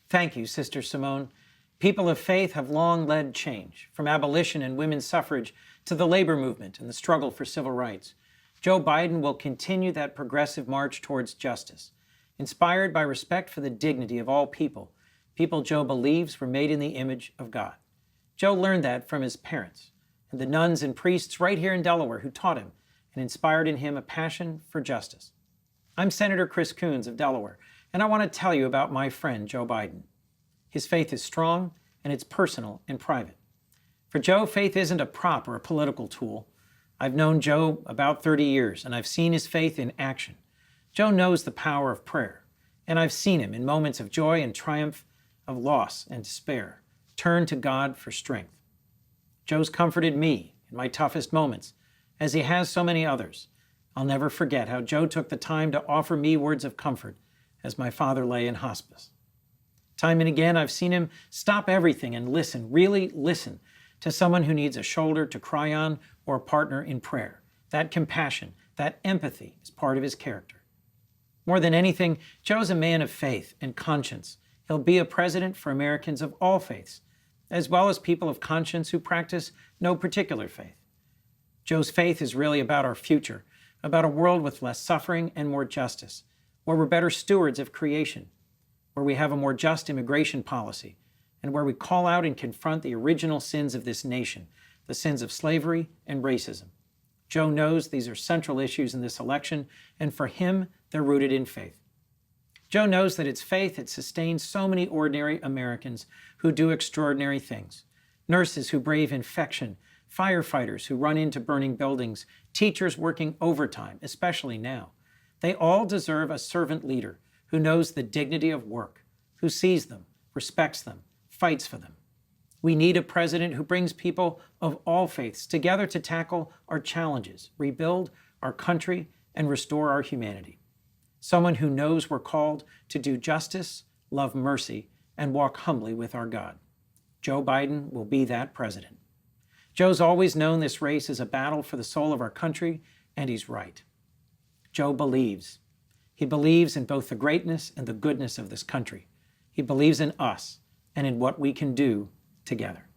Thank you, Sister Simone. People of faith have long led change, from abolition and women's suffrage to the labor movement and the struggle for civil rights. Joe Biden will continue that progressive march towards justice. Inspired by respect for the dignity of all people, people Joe believes were made in the image of God. Joe learned that from his parents and the nuns and priests right here in Delaware who taught him and inspired in him a passion for justice. I'm Senator Chris Coons of Delaware, and I want to tell you about my friend Joe Biden. His faith is strong, and it's personal and private. For Joe, faith isn't a prop or a political tool. I've known Joe about 30 years, and I've seen his faith in action. Joe knows the power of prayer, and I've seen him in moments of joy and triumph, of loss and despair, turn to God for strength. Joe's comforted me in my toughest moments, as he has so many others. I'll never forget how Joe took the time to offer me words of comfort as my father lay in hospice. Time and again, I've seen him stop everything and listen, really listen, to someone who needs a shoulder to cry on or a partner in prayer. That compassion, that empathy is part of his character. More than anything, Joe's a man of faith and conscience. He'll be a president for Americans of all faiths, as well as people of conscience who practice no particular faith. Joe's faith is really about our future, about a world with less suffering and more justice, where we're better stewards of creation, where we have a more just immigration policy, and where we call out and confront the original sins of this nation, the sins of slavery and racism. Joe knows these are central issues in this election, and for him, they're rooted in faith. Joe knows that it's faith that sustains so many ordinary Americans who do extraordinary things. Nurses who brave infection, firefighters who run into burning buildings, teachers working overtime, especially now. They all deserve a servant leader who knows the dignity of work, who sees them, respects them, fights for them. We need a president who brings people of all faiths together to tackle our challenges, rebuild our country, and restore our humanity. Someone who knows we're called to do justice, love mercy, and walk humbly with our God. Joe Biden will be that president. Joe's always known this race is a battle for the soul of our country, and he's right. Joe believes. He believes in both the greatness and the goodness of this country. He believes in us and in what we can do together.